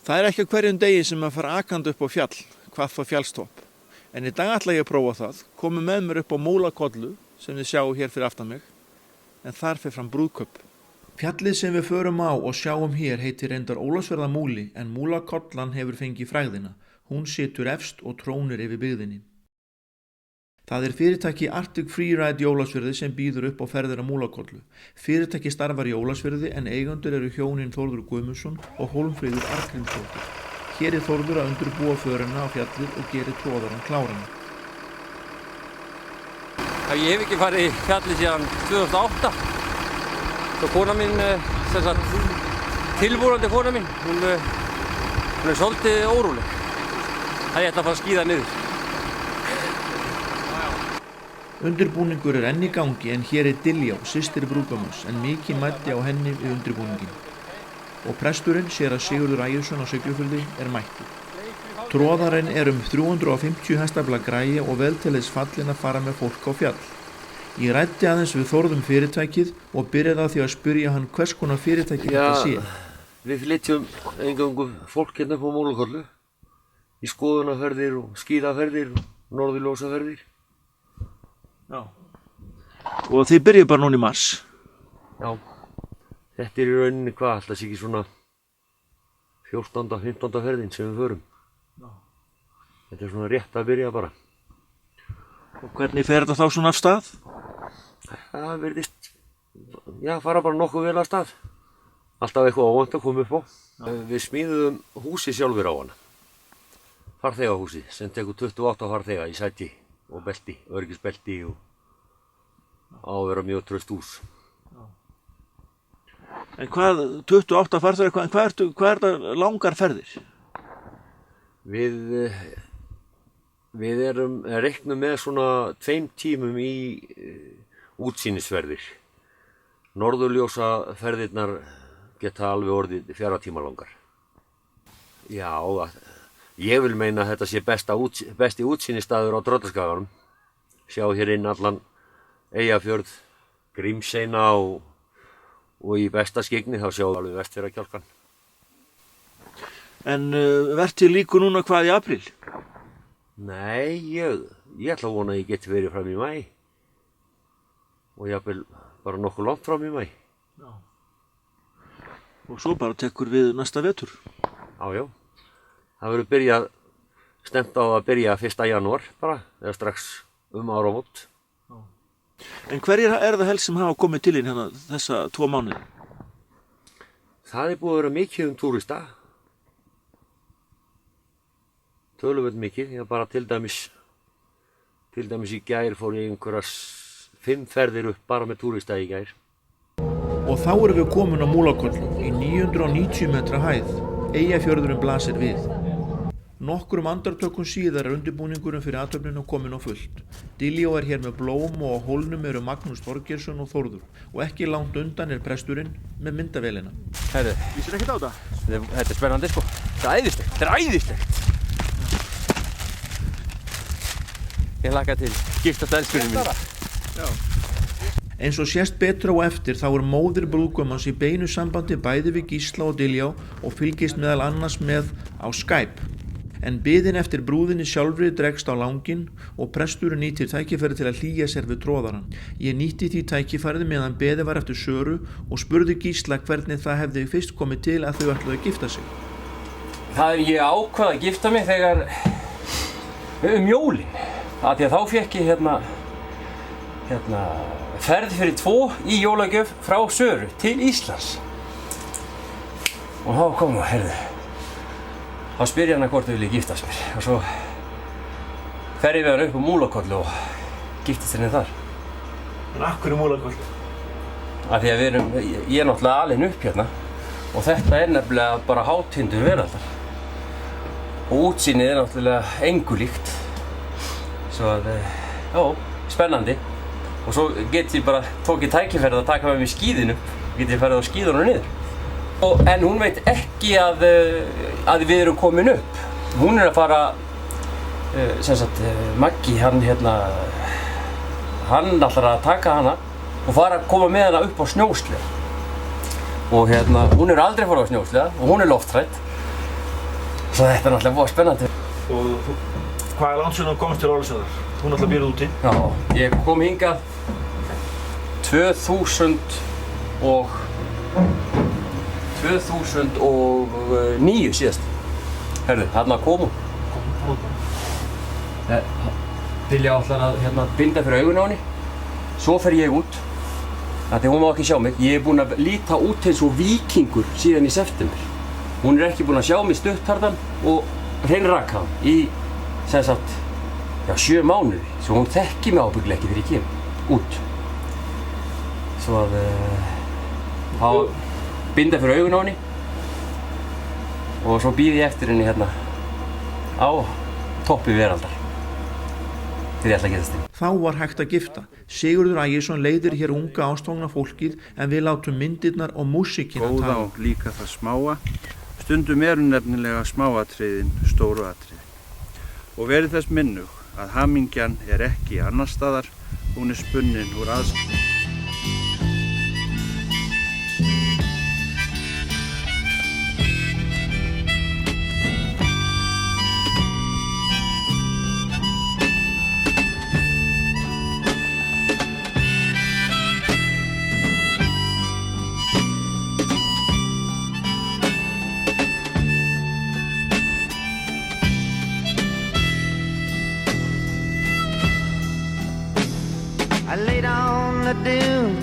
Það ekki á hverjum degi sem að fara akandi upp á fjall, hvað þá fjallstopp. En í dag ætla ég að prófa það, komu með mér upp á Múlakollu sem þið sjáu hér fyrir aftan mig, en þar fer fram brúðkaup. Fjallið sem við förum á og sjáum hér heitir reyndar Ólafsfjarðarmúli en Múlakollan hefur fengið frægðina. Hún situr efst og trónir yfir byggðinni. Það fyrirtæki Arctic Freeride í Ólafsfirði sem býður upp á ferðir á Múlakollu. Fyrirtæki starfar í Ólafsfirði en eigendur eru hjónin Þórður Guðmundsson og Hólmfríður Arngrímsdóttir. Hér Þórður að undirbúa förina á fjallið og gerir tróðarann kláran. Ég hef ekki farið í fjallið síðan 2008. Svo kona mín, tilbúrandi kona mín, hún svolítið óróleg. Það ég ætla að fara að skíða niður. Undirbúningur enn í gangi en hér Diljá, systir brúðgumans, en mikið mætti á henni við undirbúningin. Og presturinn, séra Sigurður Ægjursson á Siglufirði, mættur. Tróðarinn um 350 hestafla græja og vel til þess fallin að fara með fólk á fjall. Ég ræddi aðeins við Þórðum fyrirtækið og byrjaði á því að spyrja hann hvers konar fyrirtæki þetta sé. Við flytjum eingöngu fólk hérna upp á Múlakollu í skoðunarferðir og skíðaferðir og norðurljósaferðir. Já. Og þið byrjuðu bara núna í mars? Já. Þetta í rauninni hvað, alltaf sé ekki svona 14. 15. ferðin sem við förum. Já. Þetta svona rétt að byrja bara. Og hvernig fer þetta þá svona af stað? Það virðist, fara bara nokkuð vel af stað. Alltaf eitthvað óvænt að koma upp á. Já. Við smíðum húsi sjálfur á hana. Farþegahúsi sem tekur 28 farþega í sæti og belti, öryggisbelti og á að vera mjög traust hús. En hvað, 28 farþegar, en hvað þetta langar ferðir? Við reiknum með svona 2 tímum í útsýnisferðir. Norðurljósaferðirnar geta alveg orðið 4 tíma langar. Já, ég vil meina að þetta sé besti útsýnisstaður á Tröllaskaganum. Sjá hér inn allan Eyjafjörð, Grímseyna og í besta skyggni þá sjáum við alveg Vestfjarðakjálkann. En vertíð líkur núna hvað í apríl? Nei, ég ætla að vona að ég geti verið fram í maí. Og jafnvel bara nokkuð langt fram í maí. Já. Og svo bara tekur við næsta vetur? Já. Það verður stemt á að byrja 1. janúar bara, eða strax áramót. En hverjir það helst sem hafa komið til hérna þessa 2 mánuði? Það búið að vera mikið túrista. Töluvert mikið, bara til dæmis í gær fór ég einhverjar 5 ferðir upp bara með túrista í gær. Og þá erum við komin á Múlakollu í 990 metra hæð. Eyjafjörðurinn blasir við. Nokkrum andartökum síðar undirbúningurinn fyrir athöfninu komin á fullt. Diljá hér með blóm og á hólnum eru Magnús Þorgeirsson og Þórður. Og ekki langt undan presturinn með myndavélina. Herðu, vísir ekkert á þetta? Þetta spennandi sko. Þetta æðislegt. Ég hlakka til giftast elskunni mín. Já. Eins og sést betur á eftir þá móðir brúðgumans í beinu sambandi bæði við Gísla og Diljá og fylgist meðal annars með á Skype. En biðin eftir brúðinni sjálfri dregst á langinn og presturinn nýtir tækifæri til að hlýja sér við tróðarann. Ég nýtti því tækifærið meðan beðið var eftir Söru og spurði Gísla hvernig það hefði fyrst komið til að þau ætluðu að gifta sig. Ég ákvað að gifta mig þegar jólin. Af því að þá fékk ég ferð fyrir 2 í jólagjöf frá Söru til Íslands. Og þá kom þá spyr ég hana hvort þau vilja giftast mér. Og svo fer ég við hana upp á Múlakollu og giftist henni þar. En af hverju Múlakollu? Af því að ég náttúrulega alinn upp hérna og þetta nefnilega bara hátindur veraldar. Og útsýnið náttúrulega engu líkt. Svo að, spennandi. Og svo get ég bara tók ég tækifærið að taka með mér skíðinu. Get ég farið á skíðunum niður. En hún veit ekki að við erum komin upp. Hún að fara, Maggi, hann ætlar að taka hana og koma með hana upp á snjósleða. Og hún aldrei farið á snjósleða og hún lofthrædd. Svo þetta náttúrulega voða spennandi. Og hvað langt sem þú komst til Ólafsfjarðar? Þú náttúrulega býrð úti. Já, ég kom hingað 2009 síðast. Herðu, þarna kom hún. Vilja ætlar að binda fyrir augun á henni. Svo fer ég út. Því hún má ekki sjá mig. Ég búinn að líta út eins og víkingur síðan í september. Hún ekki búinn að sjá mig stuttardan og hreinrakaðan í, sem sagt, 7 mánuði. Svo hún þekki mig ábyggilega ekki þegar ég kem út. Svo að þá binda fyrir augun á henni og svo bíð ég eftir henni hérna á toppi veraldar. Þegar ég ætla að getast þig. Þá var hægt að gifta. Sigurður Ægisson leiðir hér unga ástfangna fólkið en við látum myndirnar og músíkina tala. Góða og líka það smáa. Stundum eru nefnilega smáatriðin stóru atriði. Og verið þess minnug að hamingjan ekki annar staðar, hún spunnin úr aðstæðum. I laid on the dune,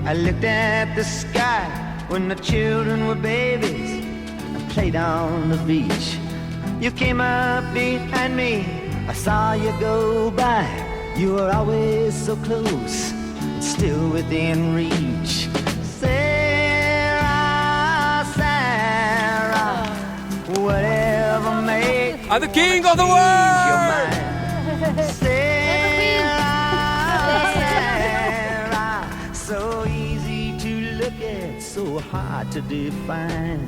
I looked at the sky when the children were babies. I played on the beach. You came up behind me, I saw you go by. You were always so close, still within reach. Sarah, Sarah, whatever made I'm the king of the world! your mind. So easy to look at, so hard to define.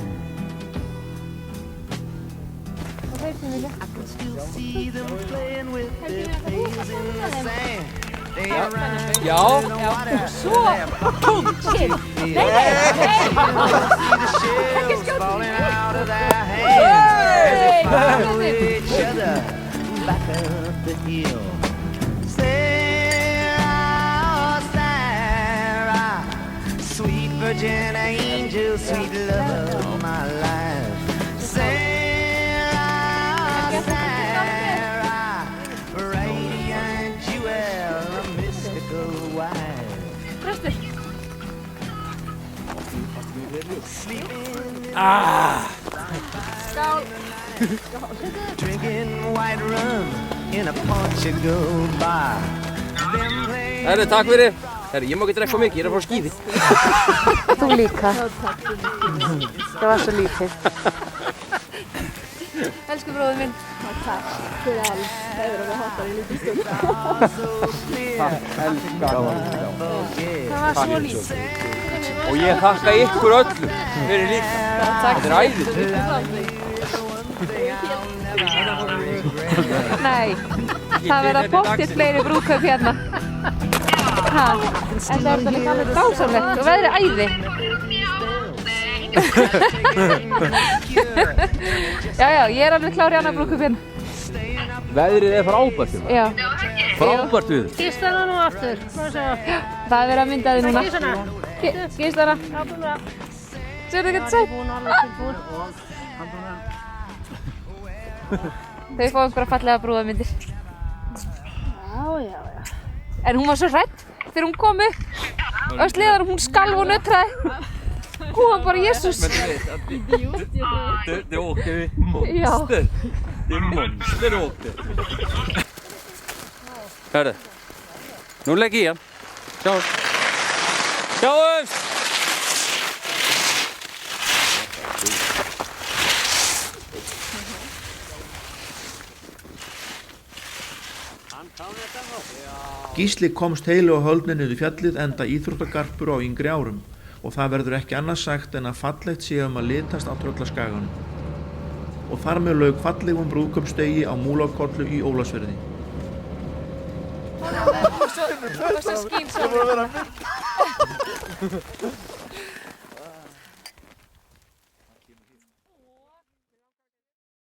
I can still see them playing with their pails in the sand. They run in the water. Så punktskill! Nej, nej, See the shells falling out of their hands as they follow each other back up the hill. Sweet virgin angel, sweet love of my life. Sarah, Sarah, radiant jewel, a mystical wife. Sleeping drinking white rum in a Portugal bar. Herðu, takk fyrir. Herðu, ég má ekki drekka mikið, ég að fara á skíði. Þú líka. Það var svo lítið. Elsku bróður minn. Takk fyrir allt. Það hefur verið hattar í lítið stund. Það var svo lítið. Og ég þakka ykkur öllum fyrir líka. Þetta æðislegt. Nei, það verða pottþétt fleiri brúðkaup hérna. En það er líka alveg dásamlegt og veðrið æði. Já, ég er alveg klár í annað brúðkaup hérna. Veðrið frábært hérna. Já. Frábært við. Gíslana nú aftur. Það er verið að mynda þig núna. Gíslana. Gíslana. Sérðu ekki þetta sætt? Þau fá einhverja fallega brúðarmyndir. Já. En hún var svo hrædd þegar hún kom upp. Á sleðanum hún skalf og nötraði. Hún var bara Jesús. Det åker vi monster. Det monster åker. Herðu, nú legg ég hann. Sjáumst. Sjáumst! Gísli komst heilu á höldni niður fjallið enda íþróttagarpur á yngri árum og það verður ekki annars sagt en að fallegt sé að litast á Tröllaskaganum. Og þar með lauk fallegum brúðkaupsdegi á Múlakollu í Ólafsfirði. Og svo skín svo.